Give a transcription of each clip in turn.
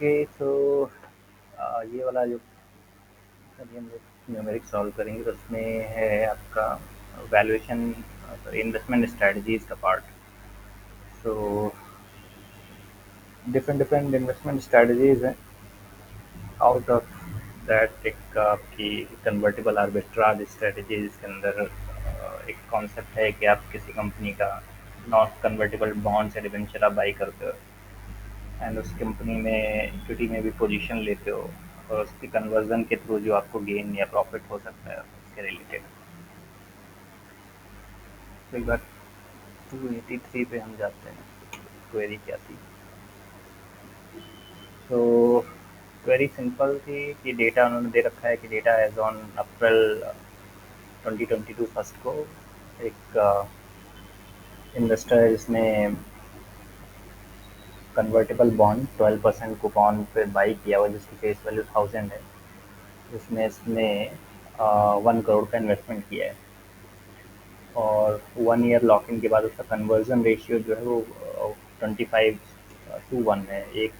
Okay तो ये वाला जो अभी हम लोग न्यूमेरिक सॉल्व करेंगे तो उसमें है आपका वैल्यूएशन इन्वेस्टमेंट स्ट्रेटजीज का part. So different different investment strategies हैं। आउट ऑफ दैट एक आपकी कन्वर्टेबल आर्बिट्राज स्ट्रेटजी जिसके अंदर एक कॉन्सेप्ट है कि आप किसी कंपनी का नॉन कन्वर्टेबल बॉन्ड्स या डिबेंचर आप बाई करते हो एंड उस कंपनी में इक्विटी में भी पोजीशन लेते हो और उसकी कन्वर्जन के थ्रू जो आपको गेन या प्रॉफिट हो सकता है उसके रिलेटेड। तो एक बार 283 पे हम जाते हैं। क्वेरी क्या थी? तो क्वेरी सिंपल थी कि डेटा उन्होंने दे रखा है कि data as on April 2022 first को एक इन्वेस्टर है जिसने कन्वर्टेबल बॉन्ड 12% कूपन पे बाई किया हुआ जिसकी फेस वैल्यू 1000 है। जिसमें इसने 1 करोड़ का इन्वेस्टमेंट किया है और 1 ईयर लॉक इन के बाद उसका कन्वर्जन रेशियो जो है वो 25:1 है। एक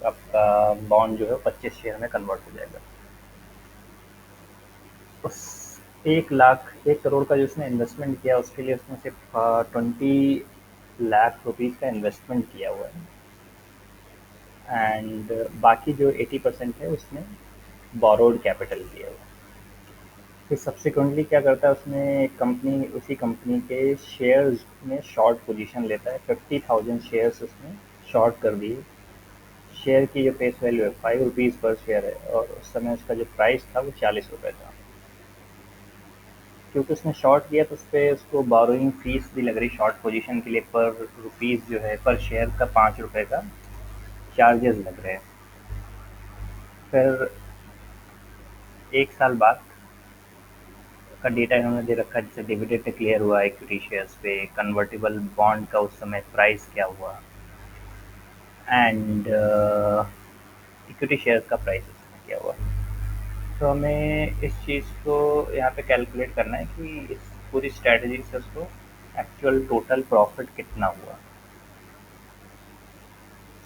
आपका बॉन्ड जो है 25 शेयर में कन्वर्ट हो जाएगा। उस 1 करोड़ का जो उसने इन्वेस्टमेंट किया उसके लिए उसने सिर्फ 20 लाख रुपीज़ का इन्वेस्टमेंट किया हुआ है एंड बाकी जो 80% है उसने बोरोड कैपिटल किया हुआ है। फिर सब्सिक्वेंटली क्या करता है उसमें कंपनी उसी कंपनी के शेयर्स में शॉर्ट पोजीशन लेता है। 50,000 शेयर्स उसने शॉर्ट कर दिए। शेयर की जो फेस वैल्यू है 5 रुपीज़ पर शेयर है और उस समय उसका जो प्राइस था वो 40 रुपये था। क्योंकि उसने शॉर्ट किया तो उस पर उसको बोरोइंग फीस भी लग रही शॉर्ट पोजीशन के लिए। पर रुपीज़ जो है पर शेयर का 5 रुपये का चार्जेस लग रहे हैं। फिर 1 साल बाद का डेटा इन्होंने दे रखा है जैसे डिविडेंड डिक्लेयर हुआ इक्विटी शेयर्स पे, कन्वर्टेबल बॉन्ड का उस समय प्राइस क्या हुआ एंड इक्विटी शेयर्स का प्राइस उस समय क्या हुआ। तो हमें इस चीज़ को यहाँ पे कैलकुलेट करना है कि इस पूरी स्ट्रैटेजी से उसको एक्चुअल टोटल प्रॉफिट कितना हुआ।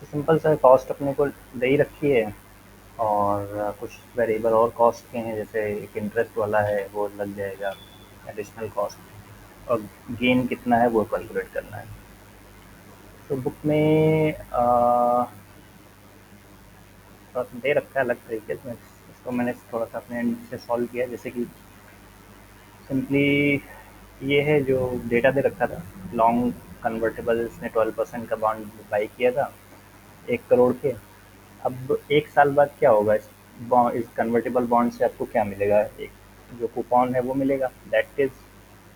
तो सिंपल सा कॉस्ट अपने को दे ही रखी है और कुछ वेरिएबल और कॉस्ट के हैं जैसे एक इंटरेस्ट वाला है वो लग जाएगा एडिशनल कॉस्ट और गेन कितना है वो कैलकुलेट करना है। तो बुक में थोड़ा सा दे रखा है अलग तरीके से। इसको मैंने थोड़ा सा अपने एंड से सॉल्व किया जैसे कि सिंपली ये है जो डेटा दे रखा था। लॉन्ग कन्वर्टेबल इसने 12% का बॉन्ड बाई किया था 1 करोड़ के। अब 1 साल बाद क्या होगा इस कन्वर्टेबल बॉन्ड से आपको क्या मिलेगा? एक जो कूपन है वो मिलेगा दैट इज़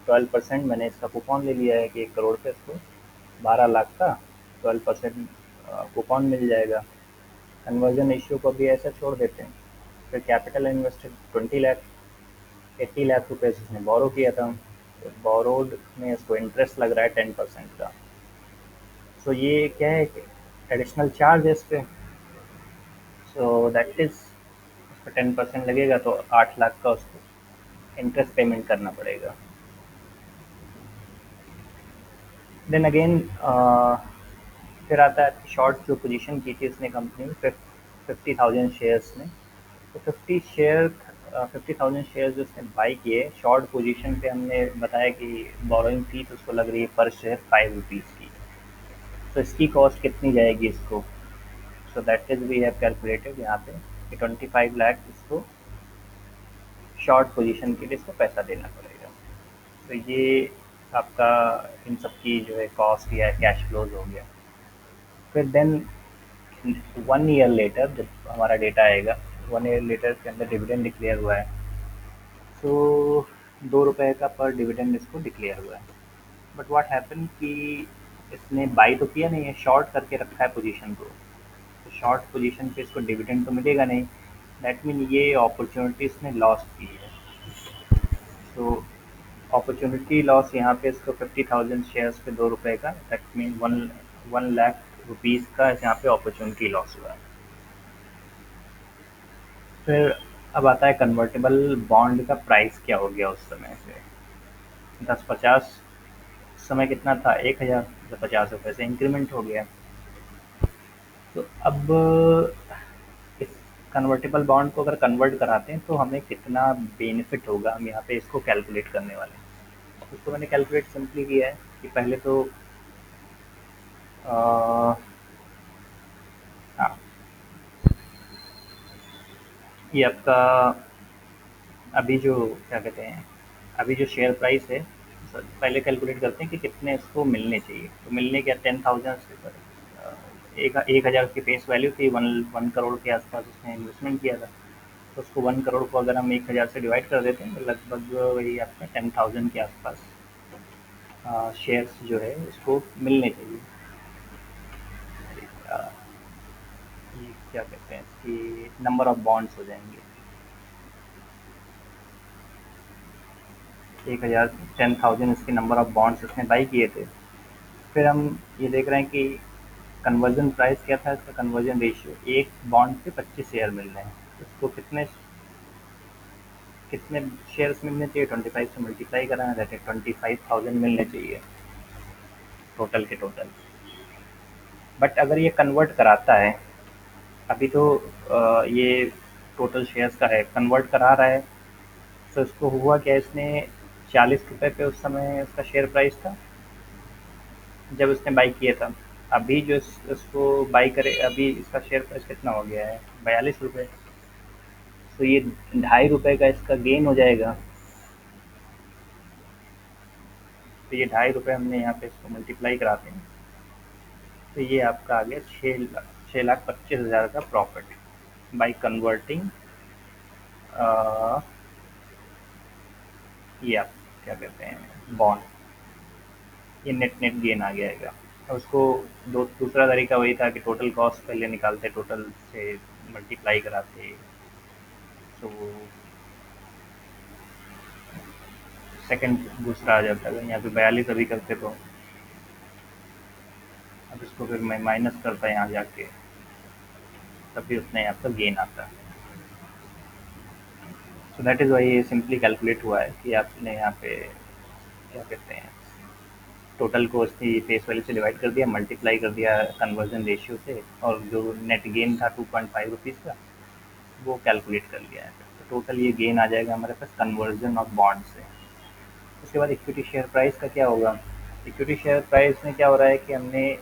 12%। मैंने इसका कूपन ले लिया है कि 1 करोड़ पे इसको 12 लाख का 12% कूपन मिल जाएगा। कन्वर्जन रेशियो को भी ऐसा छोड़ देते हैं। फिर कैपिटल इन्वेस्टेड 20 लाख, 80 लाख रुपये से उसने बोरो किया था। तो बोरोड में इसको इंटरेस्ट लग रहा है 10% का। सो ये क्या है एडिशनल चार्ज है इस पर। सो दैट इज़ उस पर 10% लगेगा तो 8 लाख का उसको इंटरेस्ट पेमेंट करना पड़ेगा। देन अगेन फिर आता है शॉर्ट जो पोजीशन की थी उसने कंपनी में 50,000 शेयर्स में। तो 50,000 शेयर जो उसने बाई किए शॉर्ट पोजीशन पे हमने बताया कि बोरोइंग फीस उसको लग रही है पर शेयर 5 रुपीज़ की। तो इसकी कॉस्ट कितनी जाएगी इसको? So that is we have calculated यहाँ पे कि 25 लाख इसको शॉर्ट पोजीशन के लिए इसको पैसा देना पड़ेगा। तो ये आपका इन सब की जो है कॉस्ट या कैश फ्लोज हो गया। फिर देन 1 ईयर लेटर जब हमारा डेटा आएगा 1 ईयर लेटर के अंदर डिविडेंड डिक्लेयर हुआ है। तो 2 रुपये का पर डिविडेंड इसको डिक्लेयर हुआ है। बट व्हाट हैपन कि इसने बाई तो किया नहीं है, शॉर्ट करके रखा है पोजीशन को। तो शॉर्ट पोजीशन पे इसको डिविडेंड तो मिलेगा नहीं। दैट मीन ये अपॉर्चुनिटी इसने लॉस की है। तो अपॉर्चुनिटी लॉस यहाँ पे इसको 50,000 शेयर्स पे 2 रुपये का दैट मीन 1 लाख रुपीज़ का यहाँ पे अपॉर्चुनिटी लॉस हुआ है। फिर अब आता है कन्वर्टेबल बॉन्ड का प्राइस क्या हो गया उस समय से। 1050 समय कितना था 1,000, तो 50 रुपये से इंक्रीमेंट हो गया। तो अब कन्वर्टेबल बॉन्ड को अगर कन्वर्ट कराते हैं तो हमें कितना बेनिफिट होगा, हम यहाँ पे इसको कैलकुलेट करने वाले हैं। उसको मैंने कैलकुलेट सिंपली किया है कि पहले तो अ, हाँ, ये आपका अभी जो क्या कहते हैं, अभी जो शेयर प्राइस है, पहले कैलकुलेट करते हैं कि कितने इसको मिलने चाहिए। तो मिलने क्या 10,000 से एक 1,000 की फेस वैल्यू थी, वन वन करोड़ के आसपास उसने इन्वेस्टमेंट किया था। तो उसको 1 करोड़ को अगर हम 1,000 से डिवाइड कर देते हैं तो लगभग वही आपका 10,000 के आसपास शेयर्स जो है उसको मिलने चाहिए। अ, ये क्या कहते हैं, इसकी नंबर ऑफ बॉन्ड्स हो जाएंगे 1,000, 10,000 इसके नंबर ऑफ बॉन्ड्स उसने बाई किए थे। फिर हम ये देख रहे हैं कि कन्वर्जन प्राइस क्या था, इसका कन्वर्जन रेशियो, एक बॉन्ड पे 25 शेयर मिल रहे हैं। उसको कितने कितने शेयर्स मिलने चाहिए, 25 से मल्टीप्लाई कराना रहते हैं, 25,000 मिलने चाहिए टोटल के टोटल। बट अगर ये कन्वर्ट कराता है, अभी तो ये टोटल शेयर्स का है, कन्वर्ट करा रहा है, तो इसको हुआ क्या, इसने 40 रुपये पे उस समय उसका शेयर प्राइस था जब उसने बाई किया था। अभी जो इसको बाई करे, अभी इसका शेयर प्राइस कितना हो गया है, 42 रुपये। तो ये 2.5 रुपये का इसका गेन हो जाएगा। तो ये 2.5 रुपये हमने यहाँ पे इसको मल्टीप्लाई कराते हैं, तो ये आपका आ गया 6,25,000 का प्रॉफिट बाई कन्वर्टिंग, ये आप क्या कहते हैं, बॉन्ड। ये नेट नेट गेन आ जाएगा। और उसको दूसरा तरीका वही था कि टोटल कॉस्ट पहले निकालते, टोटल से मल्टीप्लाई कराते। तो सेकंड दूसरा आ जाता है, यहाँ पे 42 अभी करते तो अब इसको फिर मैं माइनस करता यहाँ जाके, तब भी उतना ही आपका गेन आता है। सो दैट इज़ वाई ये सिंपली कैलकुलेट हुआ है कि आपने यहाँ पे क्या कहते हैं, टोटल को उसकी फेस वैल्यू से डिवाइड कर दिया, मल्टीप्लाई कर दिया कन्वर्जन रेशियो से, और जो नेट गेन था 2.5 रुपीज़ का, वो कैलकुलेट कर लिया है। तो टोटल ये गेन आ जाएगा हमारे पास कन्वर्जन ऑफ बॉन्ड से। उसके बाद इक्विटी शेयर प्राइस का क्या होगा। इक्विटी शेयर प्राइस में क्या हो रहा है कि हमने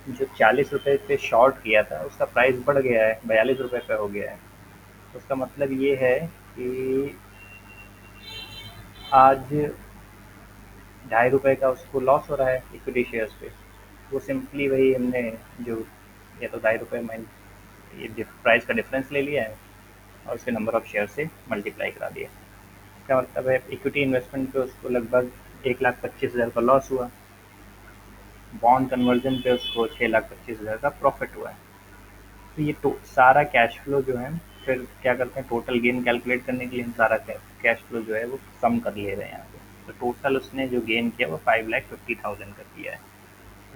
जो 40 रुपये पे शॉर्ट किया था उसका प्राइस बढ़ गया है, 42 रुपये पे हो गया है। तो उसका मतलब ये है कि आज 2.5 रुपये का उसको लॉस हो रहा है इक्विटी शेयर्स पे। वो सिंपली वही हमने जो, या तो 2.5 रुपये माइन ये प्राइस का डिफरेंस ले लिया है और उसके नंबर ऑफ शेयर से मल्टीप्लाई करा दिया। इसका मतलब है इक्विटी इन्वेस्टमेंट पे उसको लगभग 1,25,000 का लॉस हुआ, बॉन्ड कन्वर्जन पे उसको 6,25,000 का प्रॉफिट हुआ है। तो ये तो सारा कैश फ्लो जो है, फिर क्या करते हैं, टोटल गेन कैलकुलेट करने के लिए हम सारा कैश फ्लो जो है वो कम कर ले रहे हैं यहाँ पे। तो टोटल उसने जो गेन किया वो 5,50,000 का किया है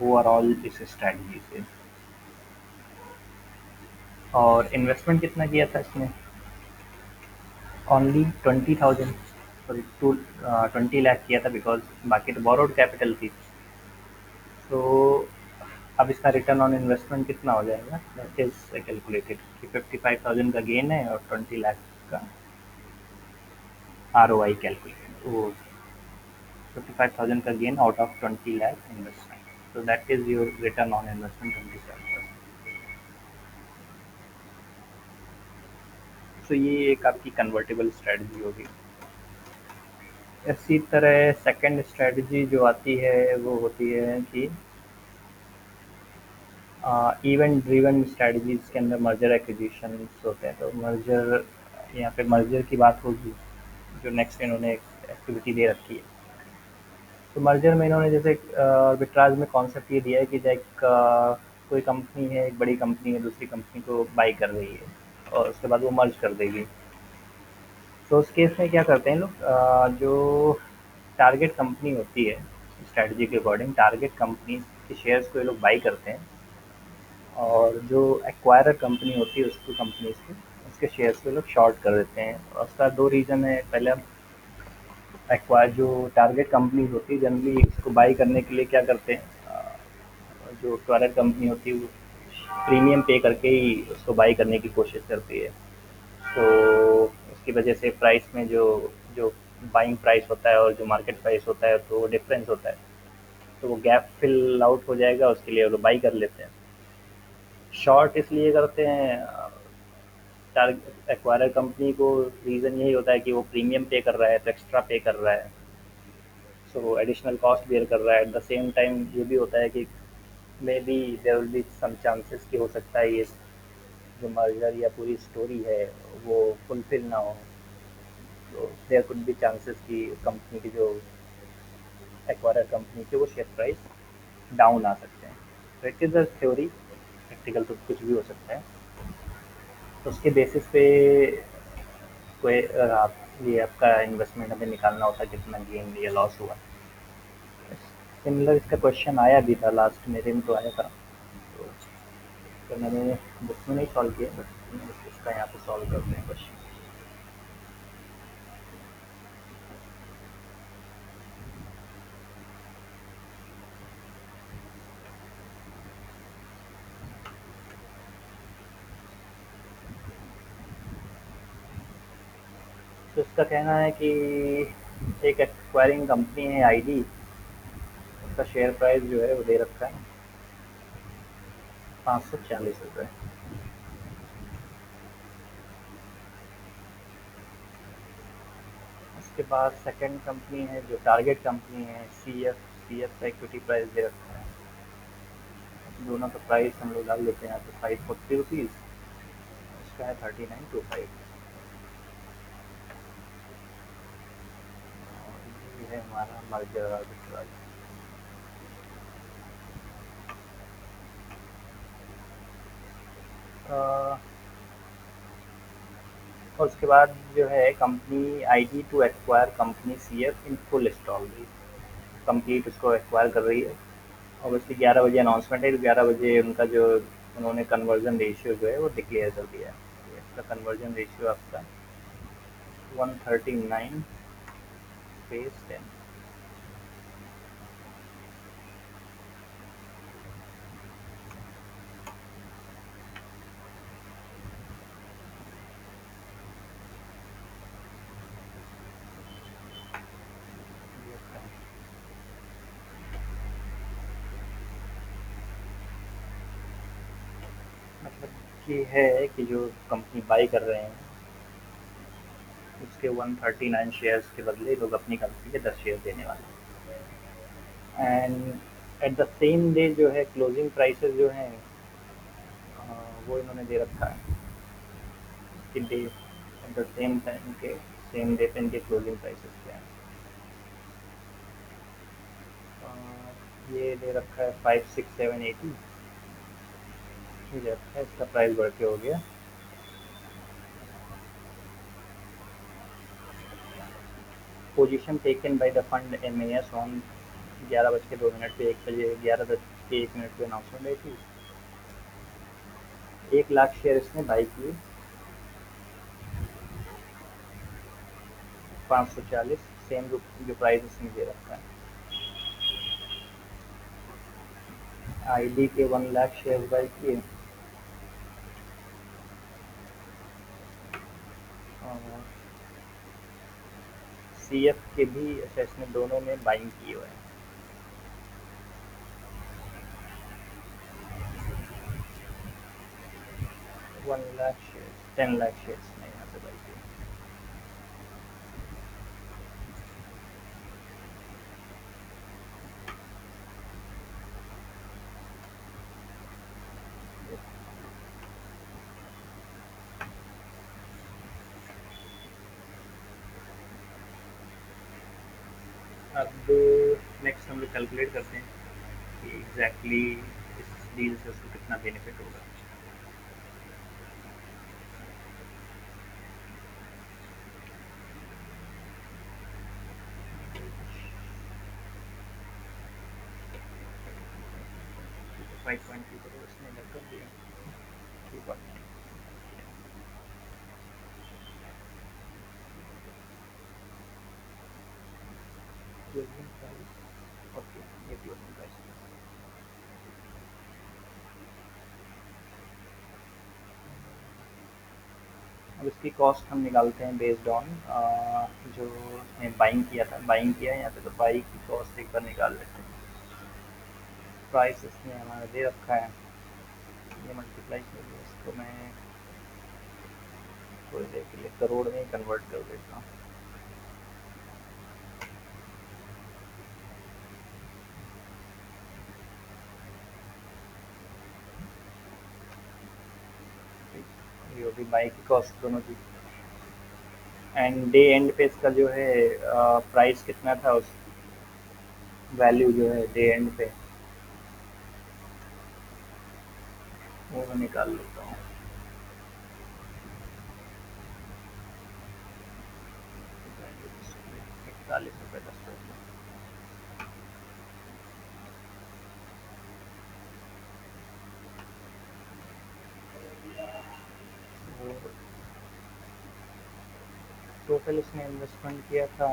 ओवरऑल इस स्ट्रैटेजी से। और इन्वेस्टमेंट कितना किया था इसने, ओनली 20,000, सॉरी 20 लाख किया था, बिकॉज बाकी तो बोरोड कैपिटल थी। तो अब इसका रिटर्न ऑन इन्वेस्टमेंट कितना हो जाएगा, दैट इज कैलकुलेटेड कि 55,000 का गेन है और 20 लाख का आर ओ आई कैलकुलेट, वो 55,000 का gain out of 20 lakh investment. तो that is your return on investment 27%। तो ये एक आपकी कन्वर्टेबल स्ट्रेटजी होगी। इसी तरह सेकंड स्ट्रेटजी जो आती है वो होती है कि इवेंट ड्रिवन स्ट्रेटजीज के अंदर मर्जर एक्विजिशन होते हैं। तो मर्जर, यहाँ पे मर्जर की बात होगी, जो नेक्स्ट इन्होंने एक्टिविटी दे रखी है। तो मर्जर में इन्होंने जैसे विट्राज में कॉन्सेप्ट ये दिया है कि जैसे कोई कंपनी है, एक बड़ी कंपनी है, दूसरी कंपनी को बाई कर रही है और उसके बाद वो मर्ज कर देगी। तो उस केस में क्या करते हैं लोग, जो टारगेट कंपनी होती है, स्ट्रैटेजी के अकॉर्डिंग टारगेट कंपनी के शेयर्स को ये लोग बाई करते हैं, और जो एक्वायरर कंपनी होती है उसको कंपनीज के उसके शेयर्स को लोग शॉर्ट कर देते हैं। और उसका दो रीज़न है। पहले एक्वायर जो टारगेट कंपनीज होती है जनरली इसको बाई करने के लिए क्या करते हैं, जो एक्वायरर कंपनी होती है वो प्रीमियम पे करके ही उसको बाई करने की कोशिश करती है। तो उसकी वजह से प्राइस में जो जो बाइंग प्राइस होता है और जो मार्केट प्राइस होता है तो डिफरेंस होता है, तो वो गैप फिल आउट हो जाएगा, उसके लिए वो बाई कर लेते हैं। शॉर्ट इसलिए करते हैं एक्वायरर कंपनी को, रीज़न यही होता है कि वो प्रीमियम पे कर रहा है तो एक्स्ट्रा पे कर रहा है, सो वो एडिशनल कॉस्ट बेयर कर रहा है। एट द सेम टाइम ये भी होता है कि may be there will be some chances कि हो सकता है ये जो मर्जर या पूरी स्टोरी है वो फुलफिल ना हो, तो देयर कुड बी चांसेस कि कंपनी की जो एक्वायरर कंपनी के वो शेयर प्राइस डाउन आ सकते हैं। तो it is a theory, practical तो कुछ भी हो सकता है। तो उसके बेसिस पे कोई अगर आप ये आपका इन्वेस्टमेंट हमें निकालना होता है कितना गेन या लॉस हुआ। सिमिलर इसका क्वेश्चन आया भी था, लास्ट मेरे में तो आया था, तो मैंने बुक में नहीं सॉल्व किया, बट इसका यहाँ पे सॉल्व करते हैं क्वेश्चन। तो इसका कहना है कि एक एक्वायरिंग कंपनी है आईडी, उसका शेयर प्राइस जो है वो दे रखा है 540 रुपये। उसके बाद सेकंड कंपनी है जो टारगेट कंपनी है सी एफ का इक्विटी प्राइस दे रखा है। दोनों का प्राइस हम लोग डाल लेते हैं यहाँ पे 540 रुपीज़, उसका है 3925। ये है हमारा मर्जर आर्बिट्राज। और उसके बाद जो है company ID to acquire company C F in full stock, complete उसको एक्वायर कर रही है। ऑब्वियसली 11 बजे अनाउंसमेंट है, तो 11 बजे उनका जो उन्होंने कन्वर्जन रेशियो जो है वो डिक्लेयर कर दिया है। तो इसका कन्वर्जन रेशियो आपका 139/10। मतलब ये है कि जो कंपनी बाई कर रहे हैं उसके 139 शेयर्स के बदले लोग अपनी कंपनी के 10 शेयर देने वाले हैं। And at the same day जो है क्लोजिंग प्राइसेस जो हैं वो इन्होंने दे रखा है कि day at the same time के सेम डे पे इनके क्लोजिंग प्राइसेस क्या हैं। ये दे रखा है 56780, ठीक है, इसका प्राइस बढ़ के हो गया। Position taken by the fund M A S on 11 बज के 2 मिनट पे 1 बजे 11 बज के 1 मिनट पे अनाउंसमेंट आई थी। 1 लाख शेयर इसने बाई किए 540, सेम जो प्राइस इसने दे रखा है। आईडी के 1 लाख शेयर बाई किए और सी एफ के भी, अच्छा इसने दोनों में बाइंग किए हुए हैं। 1 लाख शेयर 10 लाख शेयर ने यहाँ पे बाई किए। अब नेक्स्ट हम लोग कैलकुलेट करते हैं कि एग्जैक्टली इस डील से उसको कितना बेनिफिट होगा। 5.2 करोड़ इसने इधर कर दिया, 2.9 क्लोजिंग प्राइस। ओके, ये क्लोजिंग प्राइस। अब इसकी कॉस्ट हम निकालते हैं बेस्ड ऑन जो उसने बाइंग किया था, बाइंग किया है यहाँ पे, तो बाई की कॉस्ट एक बार निकाल लेते हैं। प्राइस इसने हमारा दे रखा है, ये मल्टीप्लाई करिए इसको, मैं थोड़ी देर के लिए करोड़ में कन्वर्ट कर देता हूँ। ये होगी बाई की कॉस्ट दोनों की। एंड डे एंड पे इसका जो है प्राइस कितना था, उस वैल्यू जो है डे एंड पे, वो मैं निकाल लेता हूँ। 41 रुपये 10 पैसे। टोटल इसने इन्वेस्टमेंट किया था,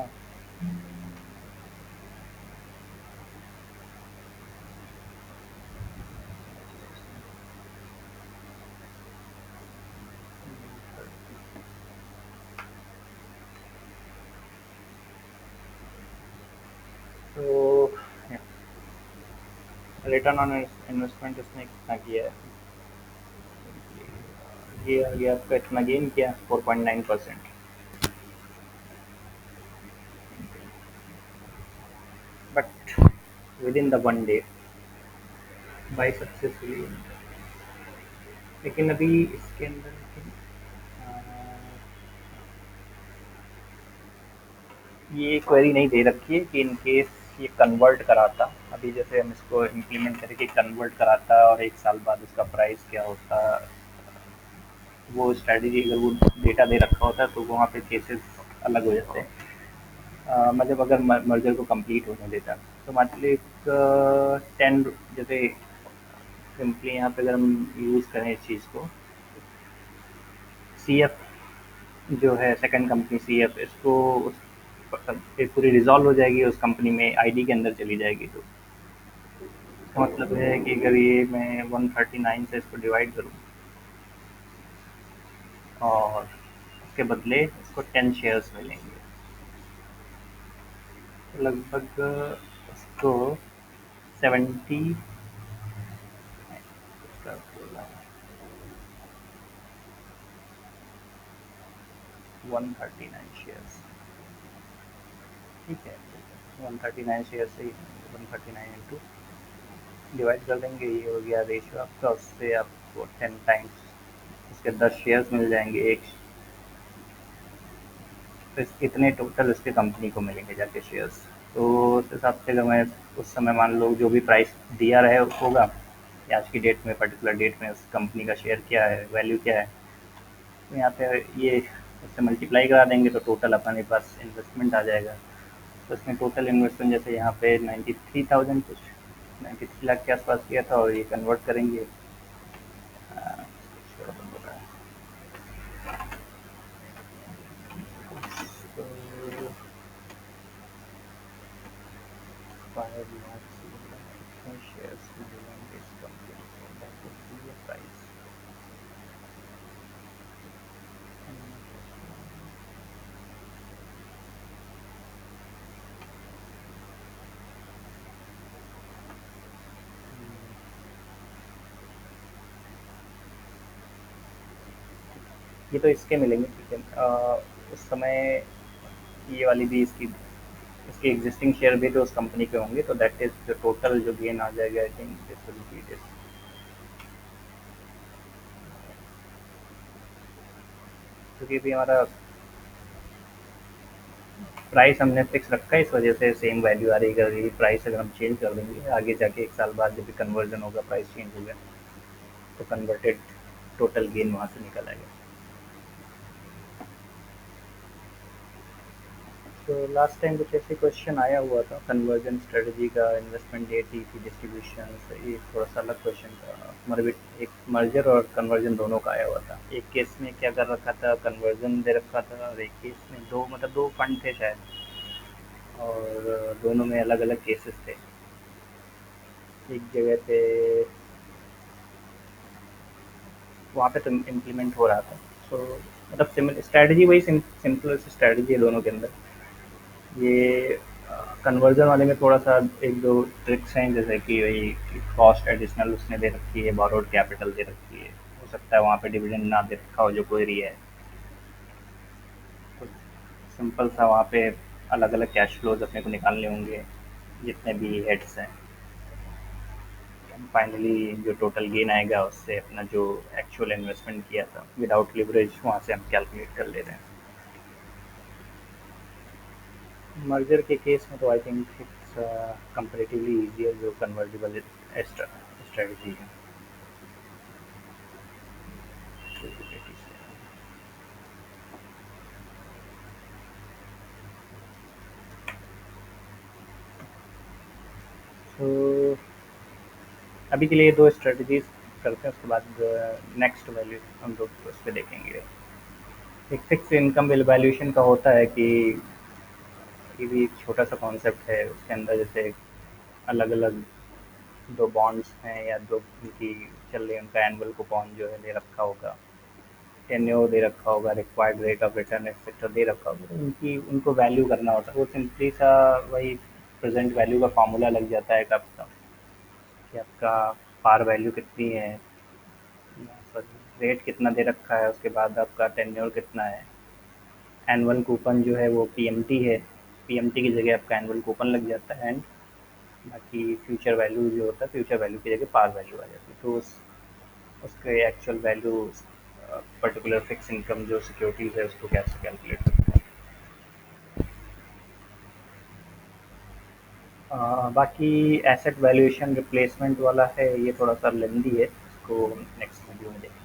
तो रिटर्न ऑन इन्वेस्टमेंट इसने कितना किया है, ये आ गया आपका, इतना गेन किया 4.9%, but with in the one day by successfully. लेकिन अभी इसके अंदर ये क्वेरी नहीं दे रखी है कि इन केस ये कन्वर्ट कराता, अभी जैसे हम इसको इम्प्लीमेंट करके कन्वर्ट कराता और एक साल बाद उसका प्राइस क्या होता, वो स्ट्रैटेजी अगर वो डेटा दे रखा होता तो वहाँ पे केसेस अलग हो जाते हैं। मतलब अगर मर्जर को कंप्लीट होने देता, तो मान लीजिए एक 10, जैसे सिंपली यहाँ पे अगर हम यूज़ करें इस चीज़ को, सी एफ जो है सेकंड कंपनी सी एफ, इसको उस एक पूरी रिजॉल्व हो जाएगी उस कंपनी में, आईडी के अंदर चली जाएगी, तो इसका मतलब है कि अगर ये मैं 139 से इसको डिवाइड करूँ और उसके बदले इसको 10 शेयर्स मिलेंगे, तो लगभग इसको 70 139 शेयर्स, ठीक है, 139 शेयर से 139 इंटू डिवाइड कर देंगे, ये हो गया रेशियो आपका, उससे आपको 10 टाइम्स इसके 10 शेयर्स मिल जाएंगे एक, तो इतने टोटल इसके कंपनी को मिलेंगे जाके शेयर्स। तो उस हिसाब से अगर मैं उस समय मान लो जो भी प्राइस दिया रहे होगा, कि आज की डेट में पर्टिकुलर डेट में उस कंपनी का शेयर क्या है, वैल्यू क्या है, तो यहाँ पे ये उससे मल्टीप्लाई करा देंगे तो टोटल अपने पास इन्वेस्टमेंट आ जाएगा। तो इसमें टोटल इन्वेस्टमेंट जैसे यहाँ पे 93,000 कुछ 93 लाख के आसपास किया था, और ये कन्वर्ट करेंगे तो 5 लाख कितने शेयर्स मिलेंगे इस कंपनी को, दैट वुड बी प्राइस। ये तो इसके मिलेंगे, ठीक है, उस समय ये वाली भी इसकी, इसके एग्जिस्टिंग शेयर भी तो उस कंपनी के होंगे, तो दैट इज जो टोटल जो गेन आ जाएगा, I think this will be this, क्योंकि भी हमारा प्राइस हमने फिक्स रखा है, इस वजह से सेम वैल्यू आ रही है। अगर ये प्राइस अगर हम चेंज कर देंगे आगे जाके एक साल बाद जब भी कन्वर्जन होगा, प्राइस चेंज होगा, तो कन्वर्टेड टोटल गेन वहाँ से निकल आएगा। तो लास्ट टाइम कुछ ऐसे क्वेश्चन आया हुआ था कन्वर्जन स्ट्रेटजी का, इन्वेस्टमेंट डेट, ईसी डिस्ट्रीब्यूशन, ये थोड़ा सा अलग क्वेश्चन था, हमारे एक मर्जर और कन्वर्जन दोनों का आया हुआ था। एक केस में क्या कर रखा था, कन्वर्जन दे रखा था, और एक केस में दो, मतलब दो फंड थे शायद, और दोनों में अलग अलग केसेस थे। एक जगह पे वहाँ पे तो इम्प्लीमेंट हो रहा था, सो मतलब सिमिलर स्ट्रैटेजी, वही सिंपल स्ट्रैटेजी है दोनों के अंदर। ये कन्वर्जन वाले में थोड़ा सा एक दो ट्रिक्स हैं, जैसे कि वही कॉस्ट एडिशनल उसने दे रखी है, बोरोड कैपिटल दे रखी है, हो सकता है वहाँ पे डिविडेंड ना दे रखा हो जो क्वेरी है। तो सिंपल सा वहाँ पे अलग अलग कैश फ्लोज अपने को निकालने होंगे जितने भी हेड्स हैं। फाइनली जो टोटल गेन आएगा उससे अपना जो एक्चुअल इन्वेस्टमेंट किया था विदाउट लिवरेज वहाँ से हम कैलकुलेट कर ले रहे हैं। मर्जर के केस में तो I think it's comparatively easier जो कन्वर्जिबल स्ट्रेटजी है। तो अभी के लिए दो स्ट्रेटजीज करते हैं, उसके बाद नेक्स्ट वैल्यू हम लोग उस पर देखेंगे। एक फिक्स इनकम वैल्यूएशन का होता है कि ये भी एक छोटा सा कॉन्सेप्ट है, उसके अंदर जैसे अलग अलग दो बॉन्ड्स हैं या दो उनकी चल रही, उनका एनुअल कूपन जो है दे रखा होगा, टेन्योर दे रखा होगा, required rate of return etcetera दे रखा होगा, तो उनकी उनको वैल्यू करना होता है। वो सिंपली सा वही प्रेजेंट वैल्यू का फार्मूला लग जाता है आपका, कि आपका पार वैल्यू कितनी है, सॉरी रेट कितना दे रखा है, उसके बाद आपका टेन्योर कितना है, एनुअल कूपन जो है वो पीएमटी है, पीएमटी की जगह आपका एनुअल कूपन लग जाता है, एंड बाकी फ्यूचर वैल्यू जो होता है, फ्यूचर वैल्यू की जगह पार वैल्यू आ जाती है। तो उसके actual value particular fix income जो सिक्योरिटीज़ है उसको कैसे कैलकुलेट करते हैं। बाकी एसेट वैल्यूएशन रिप्लेसमेंट वाला है, ये थोड़ा सा लेंदी है, इसको नेक्स्ट वीडियो में देखेंगे।